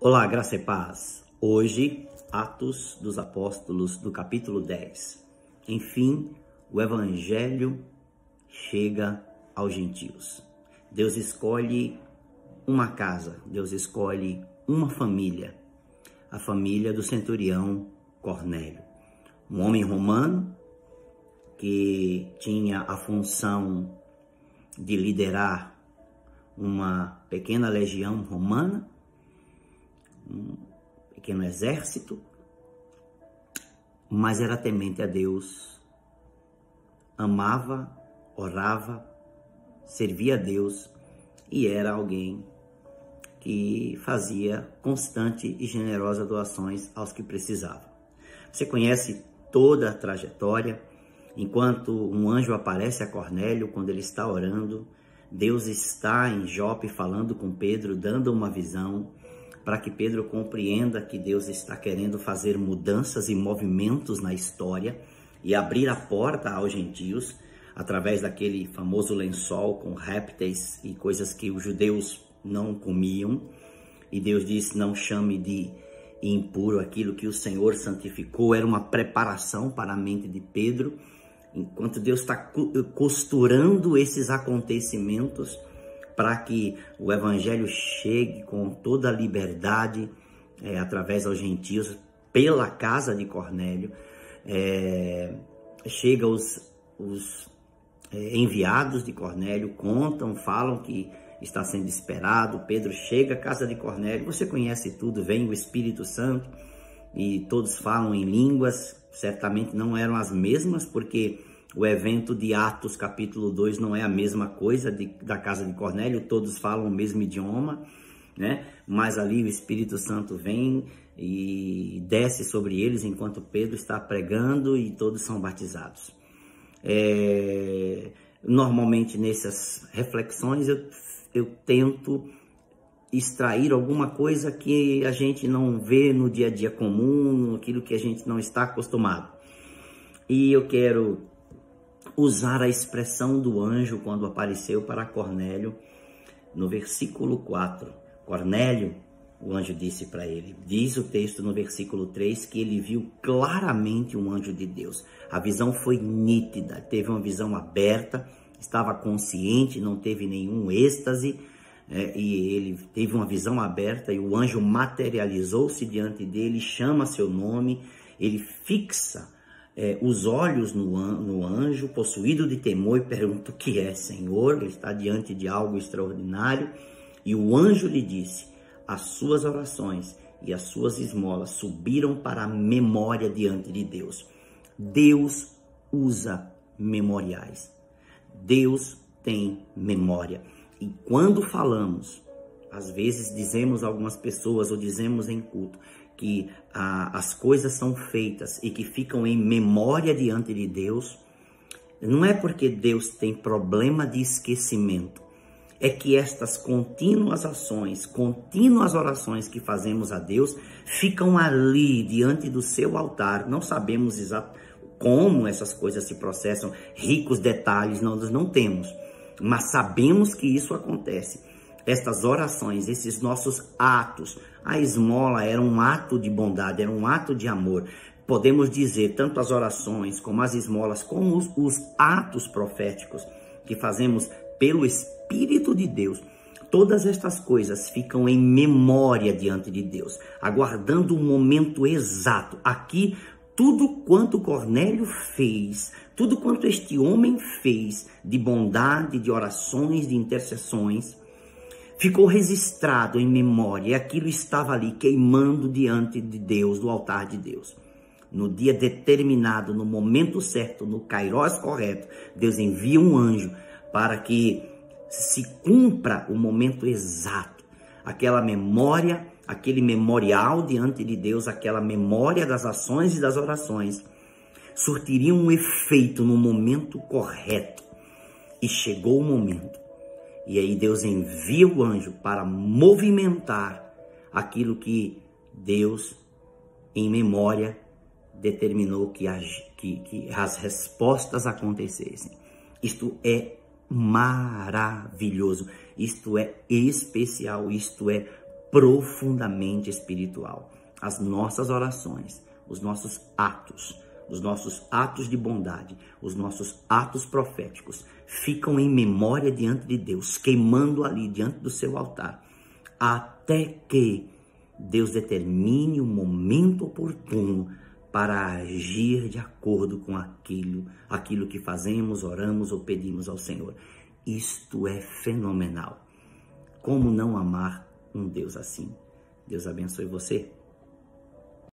Olá, graça e paz. Hoje, Atos dos Apóstolos, do capítulo 10. Enfim, o Evangelho chega aos gentios. Deus escolhe uma casa, Deus escolhe uma família, a família do centurião Cornélio. Um homem romano que tinha a função de liderar uma pequena legião romana, um pequeno exército, mas era temente a Deus, amava, orava, servia a Deus e era alguém que fazia constante e generosa doações aos que precisavam. Você conhece toda a trajetória. Enquanto um anjo aparece a Cornélio quando ele está orando, Deus está em Jope falando com Pedro, dando uma visão para que Pedro compreenda que Deus está querendo fazer mudanças e movimentos na história e abrir a porta aos gentios através daquele famoso lençol com répteis e coisas que os judeus não comiam. E Deus disse: não chame de impuro aquilo que o Senhor santificou. Era uma preparação para a mente de Pedro. Enquanto Deus está costurando esses acontecimentos para que o Evangelho chegue com toda a liberdade através aos gentios, pela casa de Cornélio, chega os enviados de Cornélio, contam, falam que está sendo esperado. Pedro chega à casa de Cornélio, você conhece tudo, vem o Espírito Santo e todos falam em línguas. Certamente não eram as mesmas, porque o evento de Atos capítulo 2 não é a mesma coisa da casa de Cornélio, todos falam o mesmo idioma, né? Mas ali o Espírito Santo vem e desce sobre eles enquanto Pedro está pregando e todos são batizados. Normalmente nessas reflexões eu tento extrair alguma coisa que a gente não vê no dia a dia comum, aquilo que a gente não está acostumado. E eu quero usar a expressão do anjo quando apareceu para Cornélio no versículo 4. Cornélio, o anjo disse para ele, diz o texto no versículo 3, que ele viu claramente um anjo de Deus. A visão foi nítida, teve uma visão aberta, estava consciente, não teve nenhum êxtase, e ele teve uma visão aberta e o anjo materializou-se diante dele, chama seu nome, ele fixa os olhos no anjo, possuído de temor, e pergunta: o que é, Senhor? Ele está diante de algo extraordinário. E o anjo lhe disse: as suas orações e as suas esmolas subiram para a memória diante de Deus. Deus usa memoriais. Deus tem memória. E quando falamos, às vezes dizemos a algumas pessoas, ou dizemos em culto, que as coisas são feitas e que ficam em memória diante de Deus, não é porque Deus tem problema de esquecimento, é que estas contínuas ações, contínuas orações que fazemos a Deus, ficam ali diante do seu altar. Não sabemos exatamente como essas coisas se processam, ricos detalhes nós não temos, mas sabemos que isso acontece. Estas orações, esses nossos atos, a esmola era um ato de bondade, era um ato de amor. Podemos dizer, tanto as orações como as esmolas, como os atos proféticos que fazemos pelo Espírito de Deus, todas estas coisas ficam em memória diante de Deus, aguardando o momento exato. Aqui, tudo quanto Cornélio fez, tudo quanto este homem fez de bondade, de orações, de intercessões, ficou registrado em memória, e aquilo estava ali queimando diante de Deus, do altar de Deus. No dia determinado, no momento certo, no kairós correto, Deus envia um anjo para que se cumpra o momento exato. Aquela memória, aquele memorial diante de Deus, aquela memória das ações e das orações, surtiria um efeito no momento correto. E chegou o momento. E aí Deus envia o anjo para movimentar aquilo que Deus, em memória, determinou que as respostas acontecessem. Isto é maravilhoso, isto é especial, isto é profundamente espiritual. As nossas orações, os nossos atos de bondade, os nossos atos proféticos ficam em memória diante de Deus, queimando ali diante do seu altar, até que Deus determine o momento oportuno para agir de acordo com aquilo que fazemos, oramos ou pedimos ao Senhor. Isto é fenomenal. Como não amar um Deus assim? Deus abençoe você.